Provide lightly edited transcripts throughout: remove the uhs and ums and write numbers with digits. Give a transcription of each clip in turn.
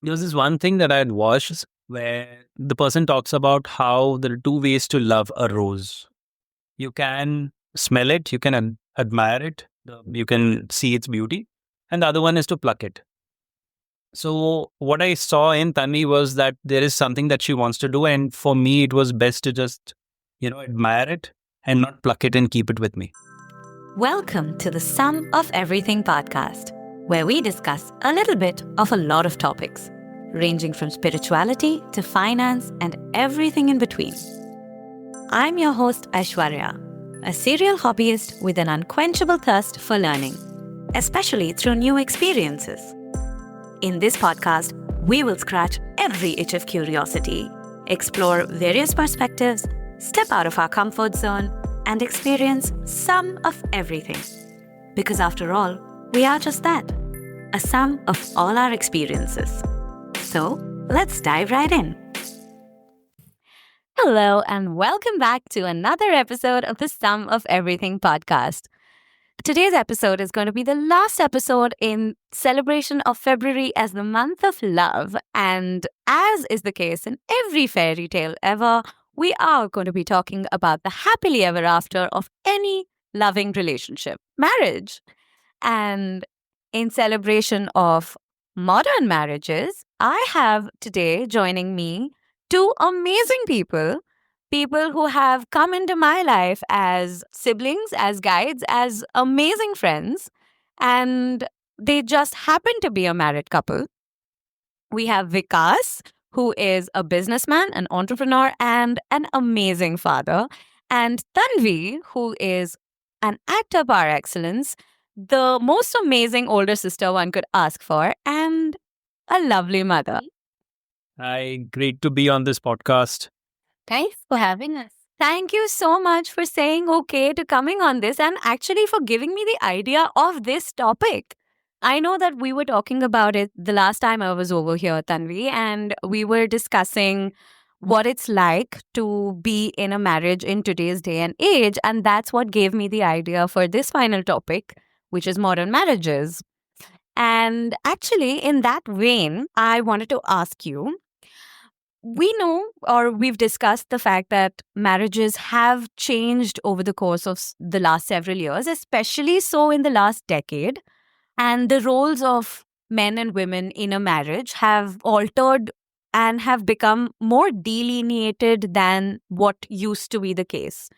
There was this one thing that I had watched where the person talks about how there are two ways to love a rose. You can smell it, you can admire it, you can see its beauty, and the other one is to pluck it. So, what I saw in Tanvi was that there is something that she wants to do, and for me, it was best to just, admire it and not pluck it and keep it with me. Welcome to the Sum of Everything podcast, where we discuss a little bit of a lot of topics, ranging from spirituality to finance and everything in between. I'm your host, Aishwarya, a serial hobbyist with an unquenchable thirst for learning, especially through new experiences. In this podcast, we will scratch every itch of curiosity, explore various perspectives, step out of our comfort zone, and experience some of everything. Because after all, we are just that, a sum of all our experiences. So, let's dive right in. Hello, and welcome back to another episode of the Sum of Everything podcast. Today's episode is going to be the last episode in celebration of February as the month of love. And as is the case in every fairy tale ever, we are going to be talking about the happily ever after of any loving relationship, marriage. And in celebration of modern marriages, I have today joining me two amazing people who have come into my life as siblings, as guides, as amazing friends, and they just happen to be a married couple. We have Vikas, who is a businessman, an entrepreneur, and an amazing father, and Tanvi, who is an actor par excellence, the most amazing older sister one could ask for, and a lovely mother. Hi, great to be on this podcast. Thanks for having us. Thank you so much for saying okay to coming on this and actually for giving me the idea of this topic. I know that we were talking about it the last time I was over here, Tanvi, and we were discussing what it's like to be in a marriage in today's day and age. And that's what gave me the idea for this final topic, which is modern marriages. And actually, in that vein, I wanted to ask you, we know or we've discussed the fact that marriages have changed over the course of the last several years, especially so in the last decade. And the roles of men and women in a marriage have altered and have become more delineated than what used to be the case,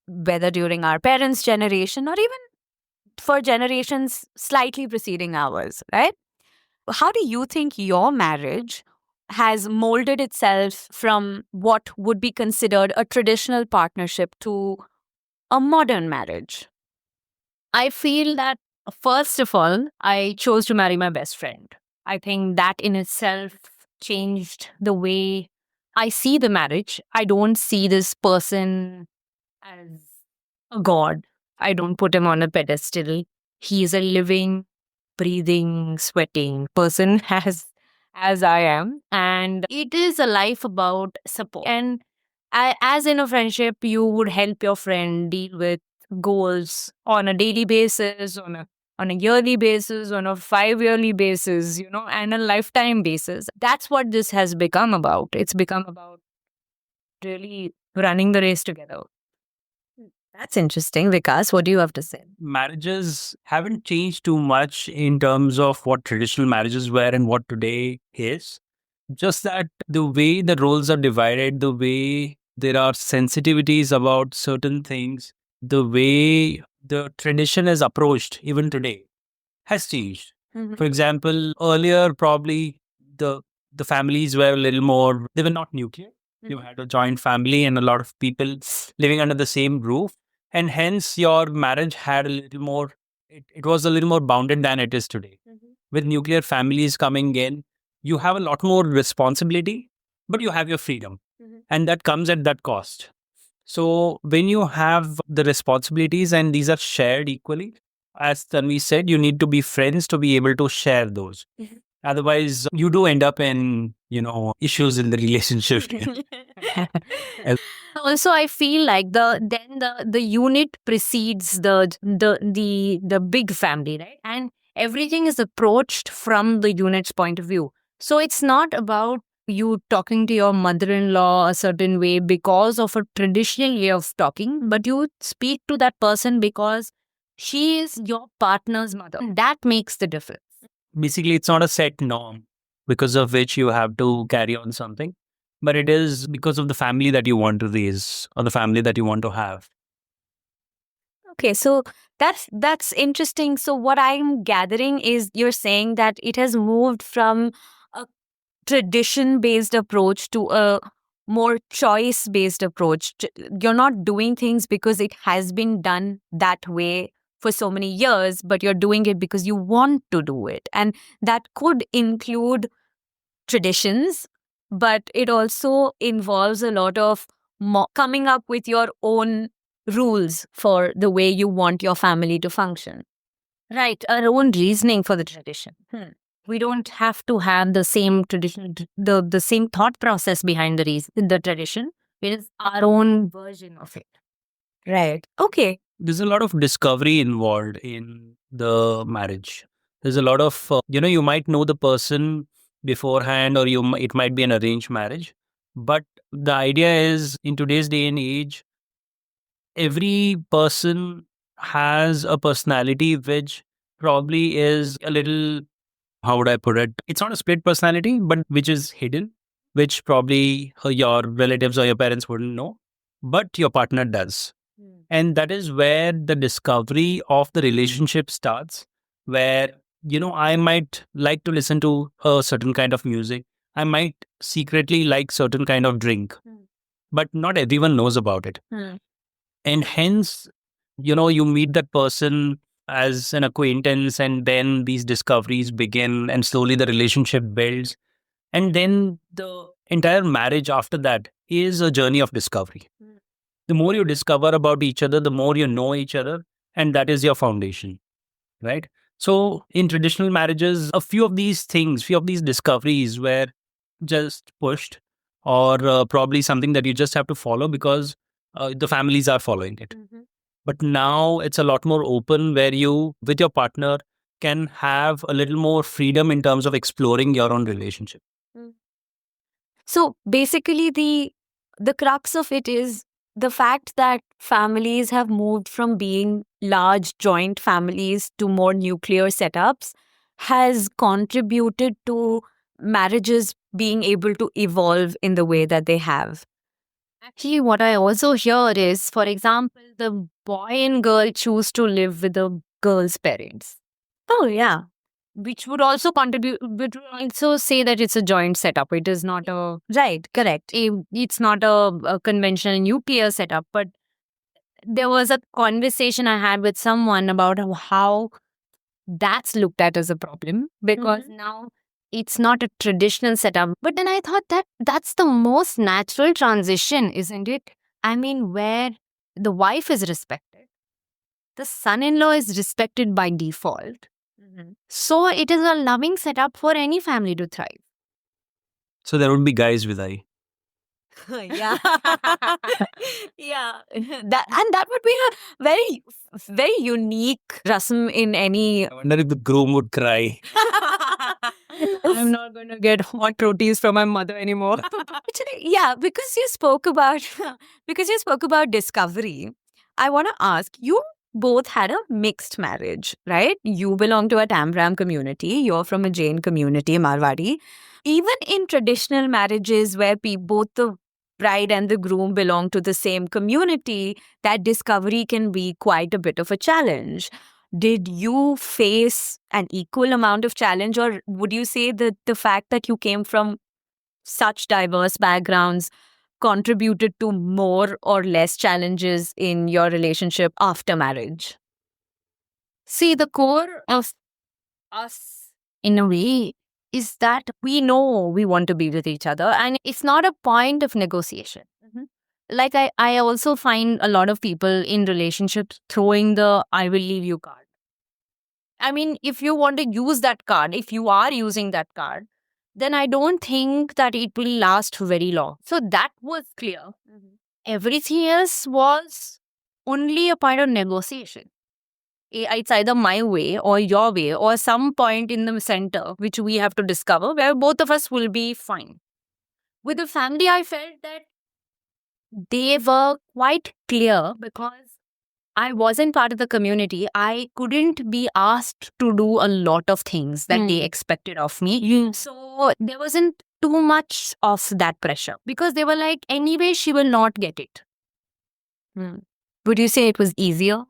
whether during our parents' generation or even for generations slightly preceding ours, right? How do you think your marriage has molded itself from what would be considered a traditional partnership to a modern marriage? I feel that, first of all, I chose to marry my best friend. I think that in itself changed the way I see the marriage. I don't see this person as a god. I don't put him on a pedestal. He is a living, breathing, sweating person as I am. And it is a life about support. And as in a friendship, you would help your friend deal with goals on a daily basis, on a yearly basis, on a 5 yearly basis, and a lifetime basis. That's what this has become about. It's become about really running the race together. That's interesting. Vikas, what do you have to say? Marriages haven't changed too much in terms of what traditional marriages were and what today is. Just that the way the roles are divided, the way there are sensitivities about certain things, the way the tradition is approached even today has changed. For example, earlier probably the the families were a little more, they were not nuclear. You had a joint family and a lot of people living under the same roof. And hence your marriage had a little more, it was a little more bounded than it is today. With nuclear families coming in, you have a lot more responsibility, but you have your freedom. And that comes at that cost. So when you have the responsibilities and these are shared equally, as Tanvi said, you need to be friends to be able to share those. Otherwise, you do end up in, issues in the relationship. Also, I feel like the unit precedes the big family, right? And everything is approached from the unit's point of view. So it's not about you talking to your mother-in-law a certain way because of a traditional way of talking, but you speak to that person because she is your partner's mother. That makes the difference. Basically, it's not a set norm because of which you have to carry on something, but it is because of the family that you want to raise or the family that you want to have. Okay, so that's interesting. So what I'm gathering is you're saying that it has moved from a tradition based approach to a more choice based approach. You're not doing things because it has been done that way for so many years, but you're doing it because you want to do it. And that could include traditions, but it also involves a lot of coming up with your own rules for the way you want your family to function. Right, our own reasoning for the tradition. We don't have to have the same tradition, the same thought process behind the tradition. It is our own version of it. Right. Okay. There's a lot of discovery involved in the marriage. There's a lot of, you might know the person beforehand, or it might be an arranged marriage. But the idea is, in today's day and age, every person has a personality which probably is a little, how would I put it? It's not a split personality, but which is hidden, which probably your relatives or your parents wouldn't know, but your partner does. And that is where the discovery of the relationship starts, where, I might like to listen to a certain kind of music. I might secretly like certain kind of drink, but not everyone knows about it. And hence, you meet that person as an acquaintance, and then these discoveries begin, and slowly the relationship builds. And then the entire marriage after that is a journey of discovery. The more you discover about each other, the more you know each other, and that is your foundation, right? So in traditional marriages, a few of these things, few of these discoveries were just pushed, or probably something that you just have to follow because the families are following it. But now it's a lot more open, where you, with your partner, can have a little more freedom in terms of exploring your own relationship. So basically, the crux of it is the fact that families have moved from being large joint families to more nuclear setups has contributed to marriages being able to evolve in the way that they have. Actually, what I also hear is, for example, the boy and girl choose to live with the girl's parents, Oh yeah. which would also contribute, but would also say that it's a joint setup. It is not Right, correct. it's not a conventional nuclear setup. But there was a conversation I had with someone about how that's looked at as a problem, because now it's not a traditional setup. But then I thought that that's the most natural transition, isn't it? I mean, where the wife is respected, the son-in-law is respected by default. So it is a loving setup for any family to thrive. So there would be guys with I. Yeah. Yeah. That would be a very unique rasm in any. I wonder if the groom would cry. I'm not going to get hot rotis from my mother anymore. Actually, yeah, because you spoke about discovery. I want to ask you, both had a mixed marriage, right? You belong to a Tambram community. You're from a Jain community, Marwadi. Even in traditional marriages where both the bride and the groom belong to the same community, that discovery can be quite a bit of a challenge. Did you face an equal amount of challenge, or would you say that the fact that you came from such diverse backgrounds contributed to more or less challenges in your relationship after marriage? See, the core of us, in a way, is that we know we want to be with each other, and it's not a point of negotiation. Like, I also find a lot of people in relationships throwing the "I will leave you" card. I mean, if you want to use that card, if you are using that card, then I don't think that it will last very long. So that was clear. Everything else was only a point of negotiation. It's either my way or your way or some point in the center, which we have to discover where both of us will be fine. With the family, I felt that they were quite clear because I wasn't part of the community. I couldn't be asked to do a lot of things that they expected of me. So there wasn't too much of that pressure because they were like, anyway, she will not get it. Would you say it was easier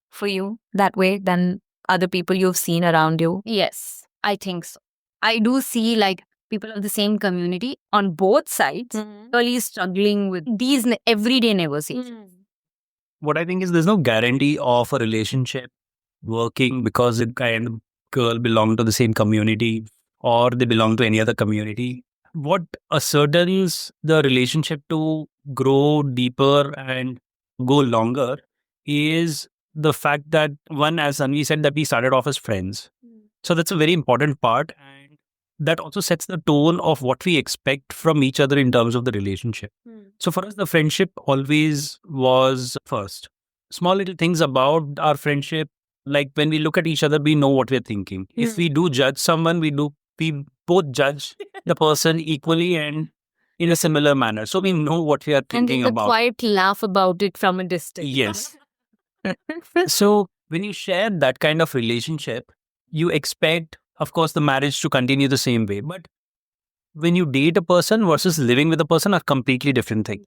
for you that way than other people you've seen around you? Yes, I think so. I do see like people of the same community on both sides really struggling with these everyday negotiations. What I think is there's no guarantee of a relationship working because the guy and the girl belong to the same community or they belong to any other community. What ascertains the relationship to grow deeper and go longer is the fact that one, as Anvi said, that we started off as friends. So that's a very important part. And that also sets the tone of what we expect from each other in terms of the relationship. So for us, the friendship always was first. Small little things about our friendship, like when we look at each other, we know what we're thinking. If we do judge someone, we both judge the person equally and in a similar manner. So we know what we are And thinking there's a about. quiet laugh about it from a distance. Yes. So when you share that kind of relationship, you expect, of course, the marriage to continue the same way. But when you date a person versus living with a person are completely different things.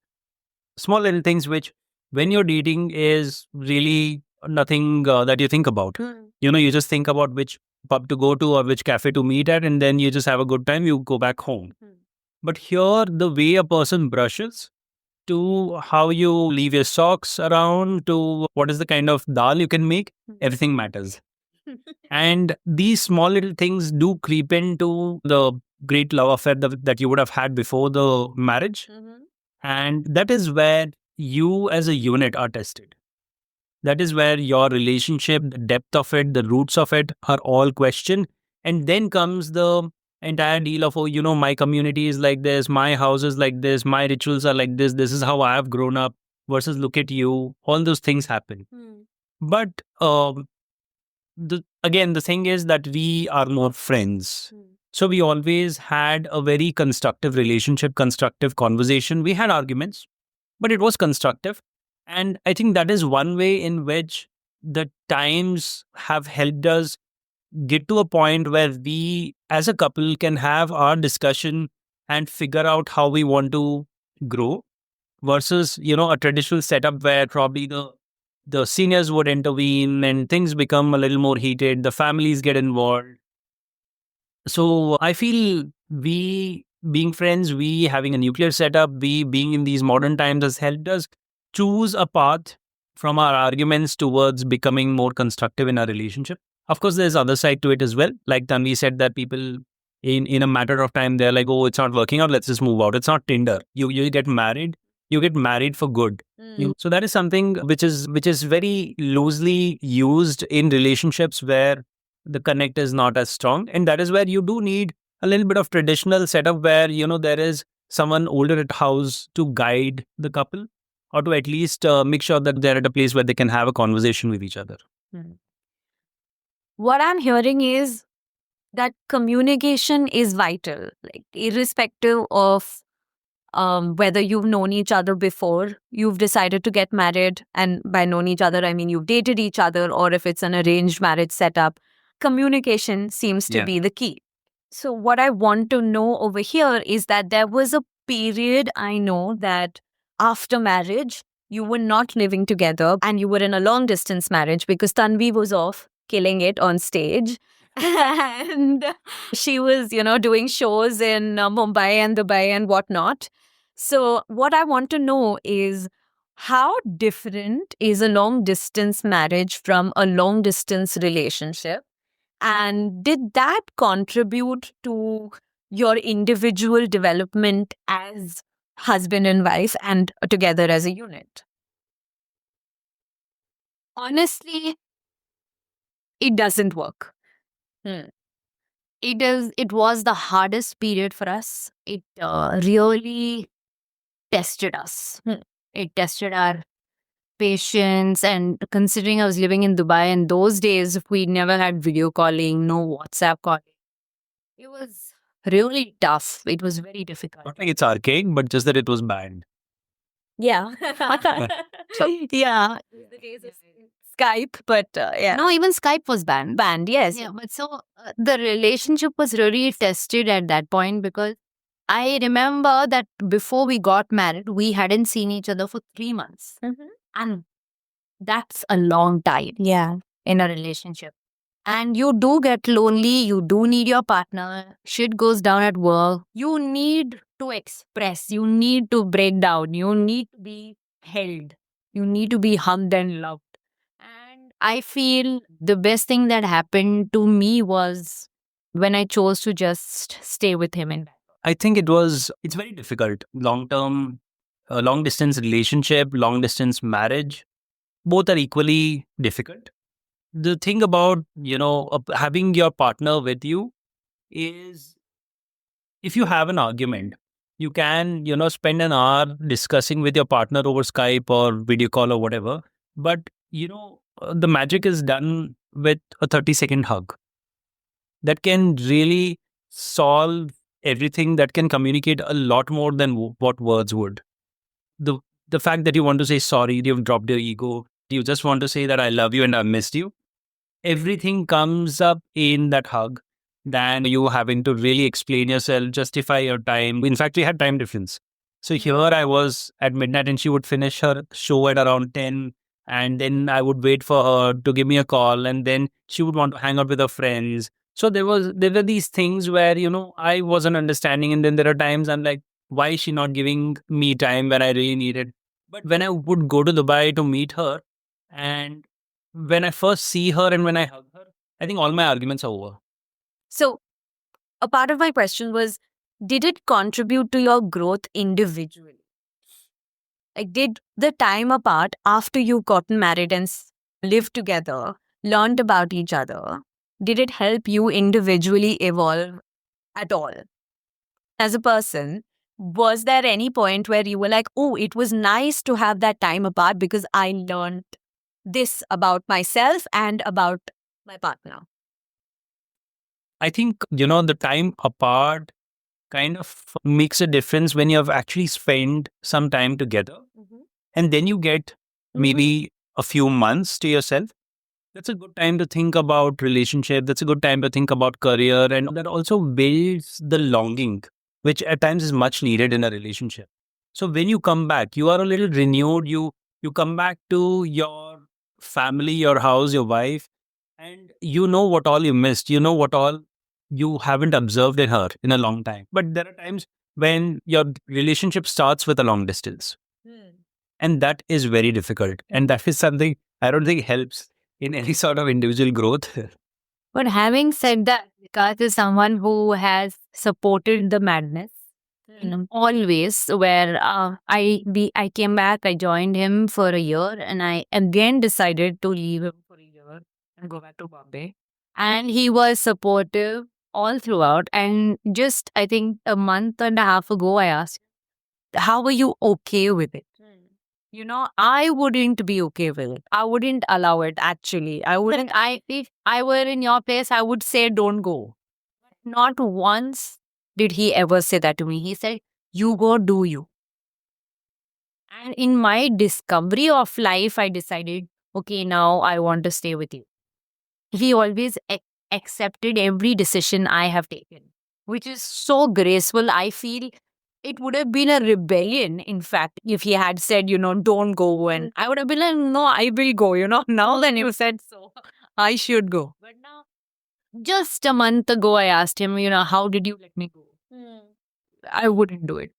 Small little things which, when you're dating, is really nothing that you think about. You just think about which pub to go to or which cafe to meet at, and then you just have a good time, you go back home. But here, the way a person brushes, to how you leave your socks around, to what is the kind of dal you can make, everything matters. And these small little things do creep into the great love affair that you would have had before the marriage. And that is where you as a unit are tested. That is where your relationship, the depth of it, the roots of it are all questioned. And then comes the entire deal of, oh, my community is like this, my house is like this, my rituals are like this is how I have grown up, versus look at you. All those things happen. But the thing is that we are not friends. So we always had a very constructive relationship, constructive conversation. We had arguments, but it was constructive. And I think that is one way in which the times have helped us get to a point where we as a couple can have our discussion and figure out how we want to grow, versus a traditional setup where probably the seniors would intervene and things become a little more heated, the families get involved. So I feel we being friends, we having a nuclear setup, we being in these modern times has helped us choose a path from our arguments towards becoming more constructive in our relationship. Of course, there's other side to it as well. Like Tanvi said, that people in a matter of time, they're like, oh, it's not working out, let's just move out. It's not Tinder. You get married, you get married for good. So that is something which is very loosely used in relationships where the connect is not as strong. And that is where you do need a little bit of traditional setup where, there is someone older at house to guide the couple, or to at least make sure that they're at a place where they can have a conversation with each other. What I'm hearing is that communication is vital, like irrespective of whether you've known each other before you've decided to get married. And by known each other, I mean you've dated each other, or if it's an arranged marriage setup, communication seems to be the key. So what I want to know over here is that there was a period, I know, that after marriage, you were not living together and you were in a long distance marriage because Tanvi was off killing it on stage. And she was, doing shows in Mumbai and Dubai and whatnot. So what I want to know is, how different is a long distance marriage from a long distance relationship? And did that contribute to your individual development as husband and wife and together as a unit? Honestly, it doesn't work. It was the hardest period for us. It really tested us. It tested our patience. And considering I was living in Dubai, and those days we never had video calling, no WhatsApp calling. It was really tough. It was very difficult. Not like it's archaic, but just that it was banned. Yeah. Yeah. The days of Skype, but yeah. No, even Skype was banned. Banned, yes. Yeah, but so the relationship was really tested at that point, because I remember that before we got married, we hadn't seen each other for 3 months. And that's a long time Yeah. in a relationship. And you do get lonely, you do need your partner, shit goes down at work. You need to express, you need to break down, you need to be held, you need to be hugged and loved. And I feel the best thing that happened to me was when I chose to just stay with him in Bangalore. I think it's very difficult. Long term, long distance relationship, long distance marriage, both are equally difficult. The thing about, having your partner with you is, if you have an argument, you can, spend an hour discussing with your partner over Skype or video call or whatever. But, the magic is done with a 30-second hug that can really solve everything, that can communicate a lot more than what words would. The, the fact that you want to say sorry, you've dropped your ego, you just want to say that I love you and I missed you. Everything comes up in that hug than you having to really explain yourself, justify your time. In fact, we had time difference. So here I was at midnight and she would finish her show at around 10. And then I would wait for her to give me a call. And then she would want to hang out with her friends. So there were these things where, I wasn't understanding. And then there are times I'm like, why is she not giving me time when I really need it? But when I would go to Dubai to meet her, and when I first see her and when I hug her, I think all my arguments are over. So, a part of my question was, did it contribute to your growth individually? Like, did the time apart after you gotten married and lived together, learned about each other, did it help you individually evolve at all? As a person, was there any point where you were like, oh, it was nice to have that time apart because I learned this about myself and about my partner? I think, the time apart kind of makes a difference when you have actually spent some time together and then you get maybe a few months to yourself. That's a good time to think about relationship. That's a good time to think about career. And that also builds the longing, which at times is much needed in a relationship. So when you come back, you are a little renewed. You come back to your family, your house, your wife, and you know what all you missed. You know what all you haven't observed in her in a long time. But there are times when your relationship starts with a long distance. And that is very difficult. And that is something I don't think helps in any sort of individual growth. But having said that, Vikas is someone who has supported the madness always. Where I came back, I joined him for a year, and I again decided to leave him for a year and go back to Bombay. And he was supportive all throughout. And just, I think, a month and a half ago, I asked, how were you okay with it? I wouldn't be okay with it. I wouldn't allow it, actually. I wouldn't. If I were in your place, I would say, don't go. Not once did he ever say that to me. He said, you go, do you. And in my discovery of life, I decided, okay, now I want to stay with you. He always accepted every decision I have taken, which is so graceful. I feel it would have been a rebellion, in fact, if he had said, don't go. And I would have been like, no, I will go, Now then you said so, I should go. But now, just a month ago, I asked him, how did you let me go? I wouldn't do it.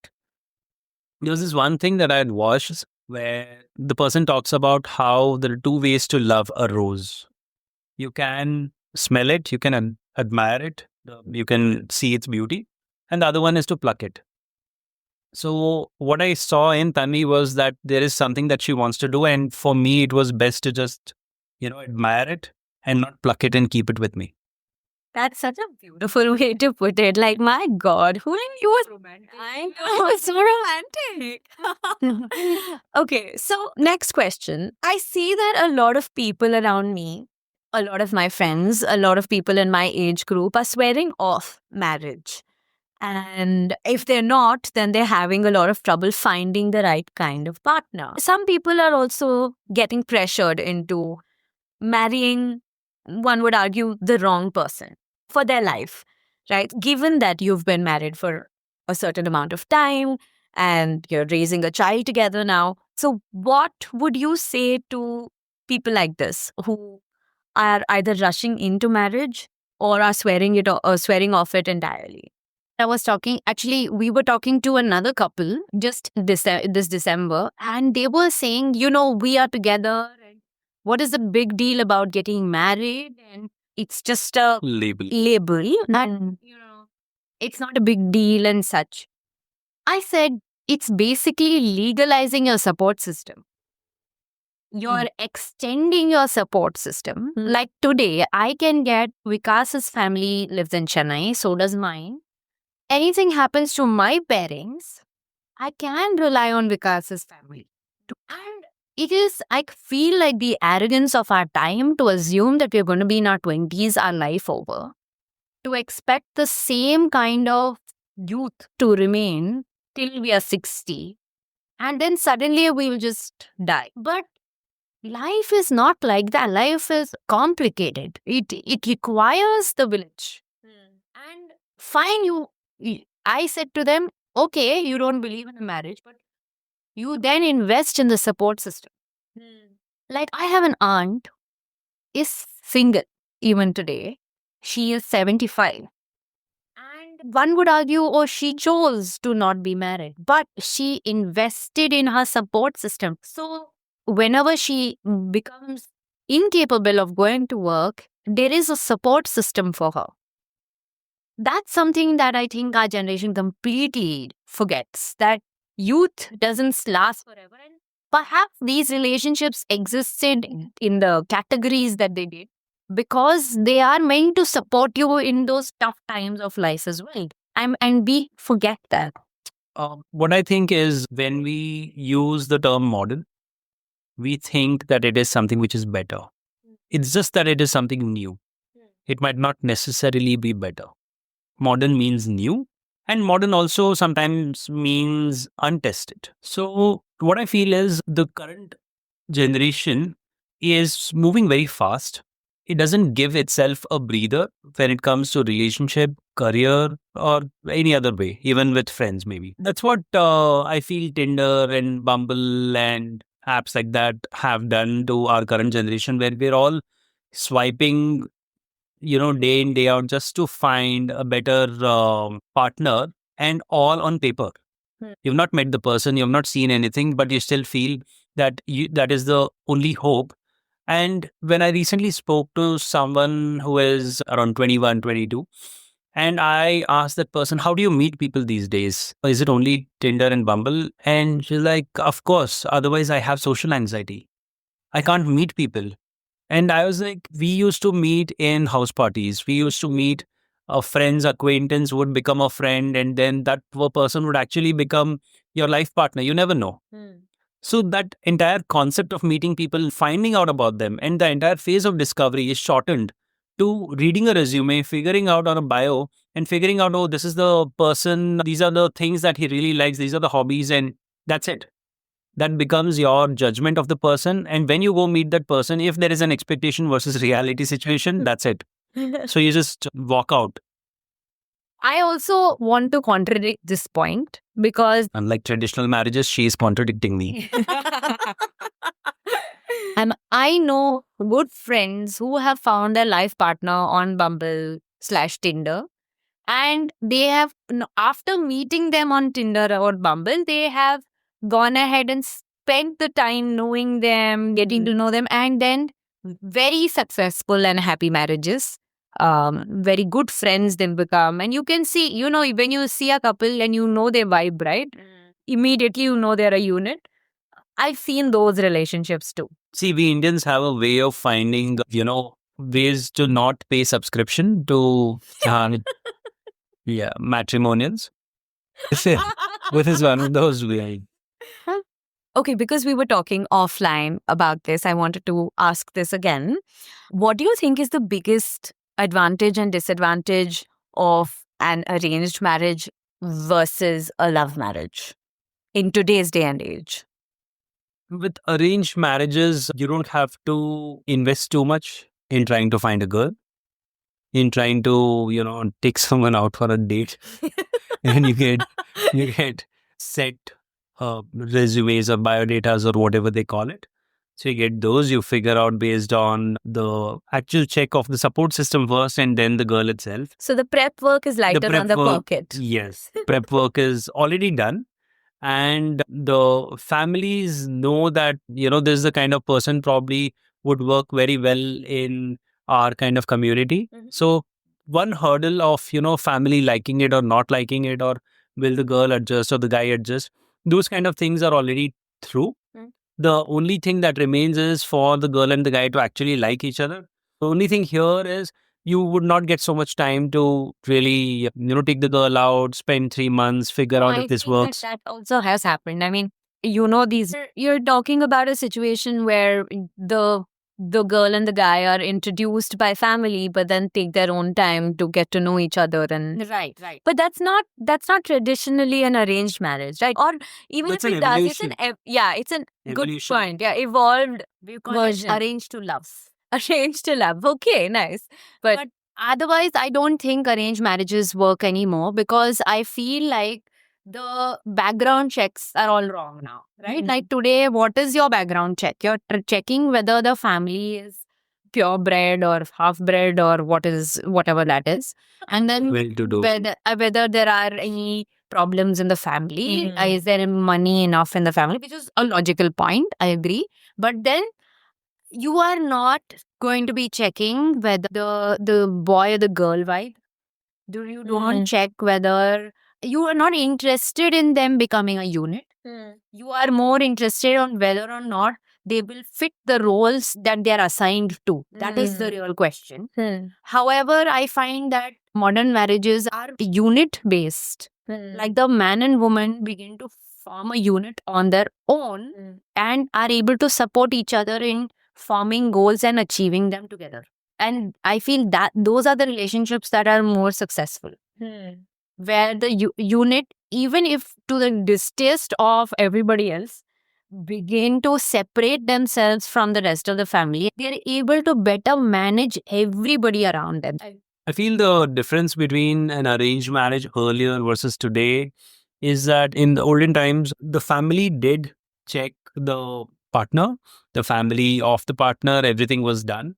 There was this one thing that I had watched where the person talks about how there are two ways to love a rose. You can smell it, you can admire it, you can see its beauty. And the other one is to pluck it. So what I saw in Tanvi was that there is something that she wants to do. And for me, it was best to just, admire it and not pluck it and keep it with me. That's such a beautiful way to put it. Like, my God, who knew you was romantic? I know, it's so romantic. Okay, so next question. I see that a lot of people around me, a lot of my friends, a lot of people in my age group are swearing off marriage. And if they're not, then they're having a lot of trouble finding the right kind of partner. Some people are also getting pressured into marrying, one would argue, the wrong person for their life, right? Given that you've been married for a certain amount of time and you're raising a child together now. So, what would you say to people like this who are either rushing into marriage or are swearing off it entirely? Actually, we were talking to another couple just this December, and they were saying, we are together. And what is the big deal about getting married? And it's just a Label. label, and it's not a big deal and such. I said, it's basically legalizing your support system. You're extending your support system. Like today, I can get Vikas's family lives in Chennai, so does mine. Anything happens to my parents, I can rely on Vikas's family. And it is, I feel like the arrogance of our time to assume that we're going to be in our 20s, our life over, to expect the same kind of youth to remain till we are 60. And then suddenly we will just die. But life is not like that. Life is complicated. It requires the village. And fine, I said to them, okay, you don't believe in a marriage, but you then invest in the support system. Like, I have an aunt, is single even today. She is 75. And one would argue, oh, she chose to not be married, but she invested in her support system. So whenever she becomes incapable of going to work, there is a support system for her. That's something that I think our generation completely forgets, that youth doesn't last forever. And perhaps these relationships existed in the categories that they did because they are meant to support you in those tough times of life as well. And we forget that. What I think is when we use the term modern, we think that it is something which is better. It's just that it is something new. It might not necessarily be better. Modern means new, and modern also sometimes means untested. So, what I feel is the current generation is moving very fast. It doesn't give itself a breather when it comes to relationship, career, or any other way, even with friends, maybe. That's what I feel Tinder and Bumble and apps like that have done to our current generation, where we're all swiping, day in, day out, just to find a better partner, and all on paper. You've not met the person, you've not seen anything, but you still feel that that is the only hope. And when I recently spoke to someone who is around 21, 22, and I asked that person, how do you meet people these days? Is it only Tinder and Bumble? And she's like, of course, otherwise I have social anxiety. I can't meet people. And I was like, we used to meet in house parties. We used to meet a friend's acquaintance would become a friend, and then that person would actually become your life partner. You never know. So that entire concept of meeting people, finding out about them, and the entire phase of discovery is shortened to reading a resume, figuring out on a bio, and figuring out, oh, this is the person, these are the things that he really likes, these are the hobbies, and that's it. That becomes your judgment of the person. And when you go meet that person, if there is an expectation versus reality situation, that's it. So you just walk out. I also want to contradict this point because Unlike traditional marriages, she is contradicting me. I know good friends who have found their life partner on Bumble/Tinder. And they have, after meeting them on Tinder or Bumble, they have gone ahead and spent the time knowing them, getting to know them, and then very successful and happy marriages. Very good friends then become. And you can see, when you see a couple and you know their vibe, right? Immediately you know they're a unit. I've seen those relationships too. See, we Indians have a way of finding, ways to not pay subscription to matrimonials. This is one of those ways. Okay, because we were talking offline about this, I wanted to ask this again. What do you think is the biggest advantage and disadvantage of an arranged marriage versus a love marriage in today's day and age? With arranged marriages, you don't have to invest too much in trying to find a girl, in trying to, take someone out for a date. And you get set resumes or biodatas or whatever they call it. So you get those, you figure out based on the actual check of the support system first and then the girl itself. So the prep work is lighter prep on the work- pocket. Yes. Prep work is already done. And the families know that, this is the kind of person probably would work very well in our kind of community. Mhm. So one hurdle of, family liking it or not liking it, or will the girl adjust or the guy adjust, those kind of things are already through. Mm. The only thing that remains is for the girl and the guy to actually like each other. The only thing here is you would not get so much time to really, take the girl out, spend 3 months, figure out I if this think works. that also has happened. I mean, these. You're talking about a situation where the girl and the guy are introduced by family, but then take their own time to get to know each other. And Right. but that's not traditionally an arranged marriage, right? Or even That's if an it does, it's evolution. it's a good Evolution. point. Yeah, evolved We call version. it arranged to love. Arranged to love. Okay, nice. But Otherwise, I don't think arranged marriages work anymore because I feel like the background checks are all wrong now, right? Mhm. Like today, what is your background check? You're checking whether the family is purebred or half bred or whatever that is, and then Well to do. whether there are any problems in the family. Mhm. Is there money enough in the family? Which is a logical point. I agree, but then you are not going to be checking whether the boy or the girl vibe. You don't check whether you are not interested in them becoming a unit. You are more interested on whether or not they will fit the roles that they are assigned to. That is the real question. However, I find that modern marriages are unit based. Like the man and woman begin to form a unit on their own and are able to support each other in forming goals and achieving them together. And I feel that those are the relationships that are more successful, where the unit, even if to the distaste of everybody else, begin to separate themselves from the rest of the family. They are able to better manage everybody around them. I feel the difference between an arranged marriage earlier versus today is that in the olden times, the family did check the partner, the family of the partner, everything was done.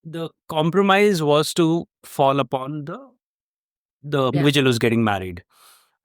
The compromise was to fall upon the individual who's getting married.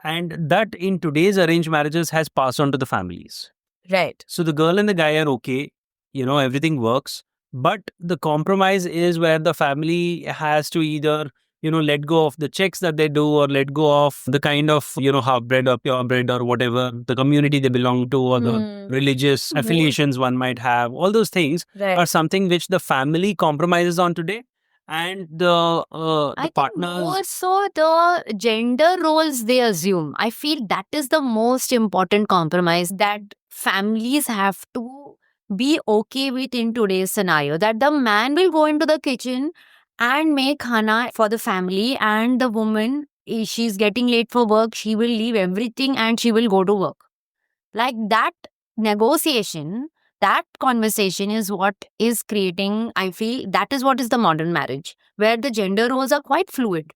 And that in today's arranged marriages has passed on to the families. right. So the girl and the guy are okay, everything works. But the compromise is where the family has to either, let go of the checks that they do or let go of the kind of, half-bred or purebred or whatever, the community they belong to or the religious affiliations one might have. All those things Right. are something which the family compromises on today. And the I think partners... more so the gender roles they assume. I feel that is the most important compromise that families have to be okay with in today's scenario. That the man will go into the kitchen and make khana for the family, and the woman, if she's getting late for work, she will leave everything and she will go to work. Like that negotiation, that conversation is what is creating, I feel, that is what is the modern marriage, where the gender roles are quite fluid.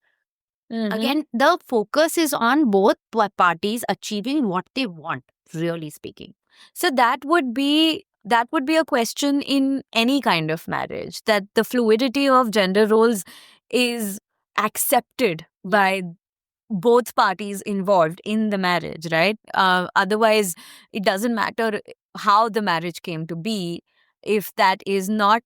Again, the focus is on both parties achieving what they want, really speaking. So that would be a question in any kind of marriage, that the fluidity of gender roles is accepted by both parties involved in the marriage, right? Otherwise, it doesn't matter how the marriage came to be. If that is not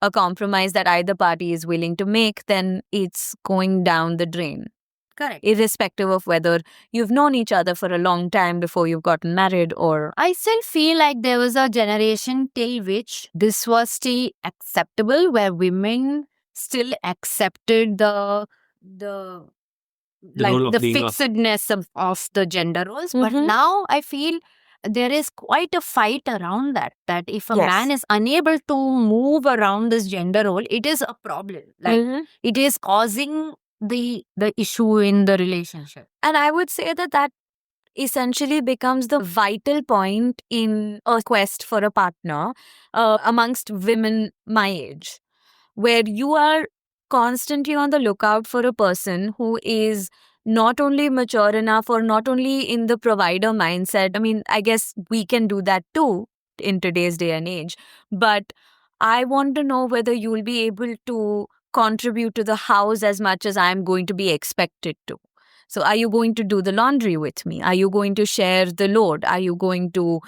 a compromise that either party is willing to make, then it's going down the drain. Correct. Irrespective of whether you've known each other for a long time before you've gotten married or... I still feel like there was a generation till which this was still acceptable, where women still accepted the The like role of the being a fixedness of the gender roles. But Mhm. now I feel there is quite a fight around that if a Yes. man is unable to move around this gender role, it is a problem. Like Mhm. it is causing the issue in the relationship. And I would say that essentially becomes the vital point in a quest for a partner amongst women my age, where you are constantly on the lookout for a person who is not only mature enough or not only in the provider mindset. I mean, I guess we can do that too in today's day and age. But I want to know whether you will be able to contribute to the house as much as I'm going to be expected to. So, are you going to do the laundry with me? Are you going to share the load? Are you going to,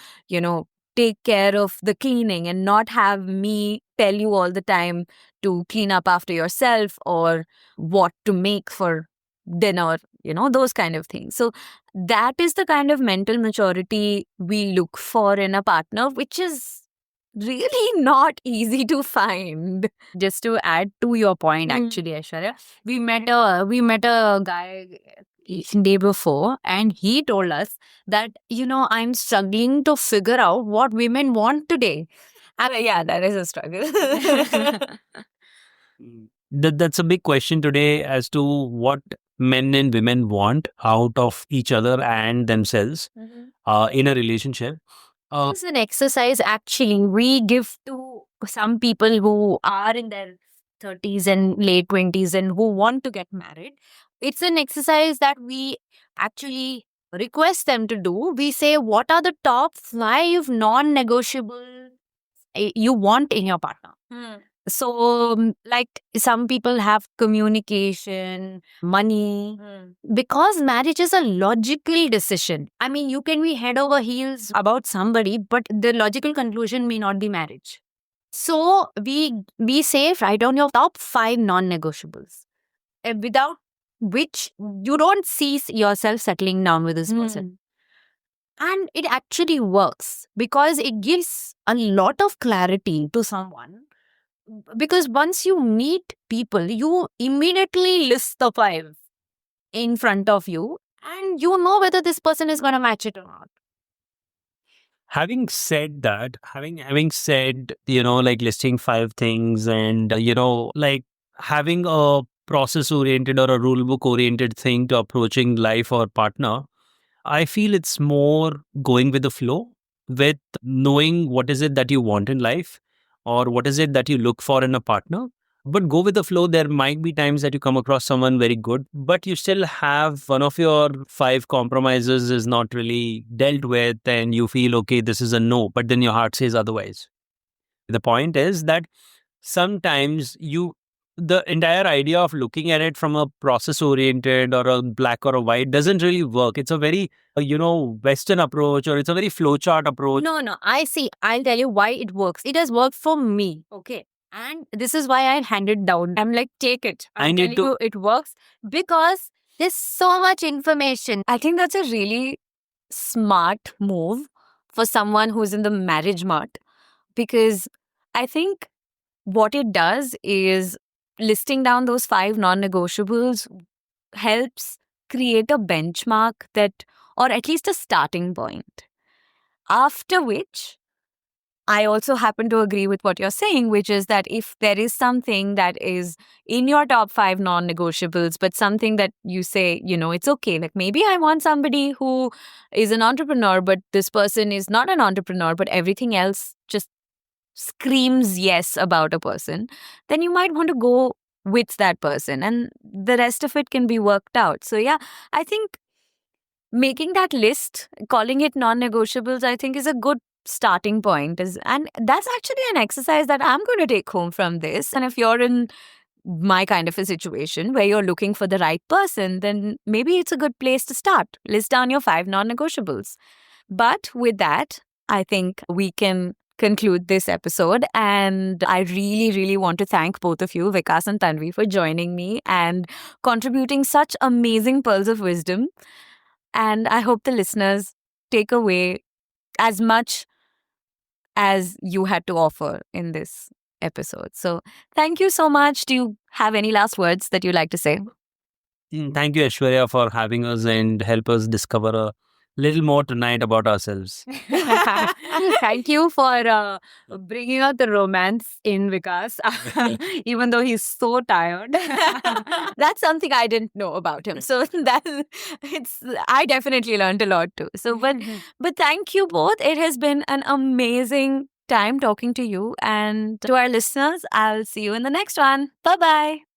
take care of the cleaning and not have me tell you all the time to clean up after yourself or what to make for dinner, those kind of things. So that is the kind of mental maturity we look for in a partner, which is really not easy to find. Just to add to your point, Mm. actually, Aishwarya, we met a guy day before, and he told us that I'm struggling to figure out what women want today. Yeah, that is a struggle. That's a big question today as to what men and women want out of each other and themselves in a relationship. It's an exercise actually we give to some people who are in their 30s and late 20s and who want to get married. It's an exercise that we actually request them to do. We say, what are the top 5 non negotiable you want in your partner? So, like some people have communication, money, because marriage is a logical decision. I mean, you can be head over heels about somebody, but the logical conclusion may not be marriage. So, we say, write down your top 5 non negotiables, without which you don't see yourself settling down with this person. And it actually works because it gives a lot of clarity to someone, because once you meet people, you immediately list the 5 in front of you and you know whether this person is going to match it or not. Having said that, having said, like listing 5 things and, like having a process oriented or a rule book oriented thing to approaching life or partner, I feel it's more going with the flow, with knowing what is it that you want in life or what is it that you look for in a partner. But go with the flow. There might be times that you come across someone very good, but you still have one of your 5 compromises is not really dealt with, and you feel, okay, this is a no, but then your heart says otherwise. The point is that sometimes the entire idea of looking at it from a process oriented or a black or a white doesn't really work. It's a very Western approach, or it's a very flowchart approach. No, I see. I'll tell you why it works. It has worked for me. Okay. And this is why I hand it down. I'm like, take it. I I'm need telling to- you, it works because there's so much information. I think that's a really smart move for someone who's in the marriage mart, because I think what it does is listing down those 5 non negotiables helps create a benchmark that, or at least a starting point. After which, I also happen to agree with what you're saying, which is that if there is something that is in your top 5 non negotiables, but something that you say, it's okay, like maybe I want somebody who is an entrepreneur, but this person is not an entrepreneur, but everything else just screams yes about a person, then you might want to go with that person and the rest of it can be worked out. So, yeah, I think making that list, calling it non-negotiables, I think is a good starting point. And that's actually an exercise that I'm going to take home from this. And if you're in my kind of a situation where you're looking for the right person, then maybe it's a good place to start. List down your 5 non-negotiables. But with that, I think we can conclude this episode. And I really, really want to thank both of you, Vikas and Tanvi, for joining me and contributing such amazing pearls of wisdom. And I hope the listeners take away as much as you had to offer in this. episode. So thank you so much. Do you have any last words that you'd like to say? Thank you, Aishwarya, for having us and help us discover a little more tonight about ourselves. Thank you for bringing out the romance in Vikas, even though he's so tired. That's something I didn't know about him. So I definitely learned a lot too. So but thank you both. It has been an amazing time talking to you, and to our listeners, I'll see you in the next one. Bye bye.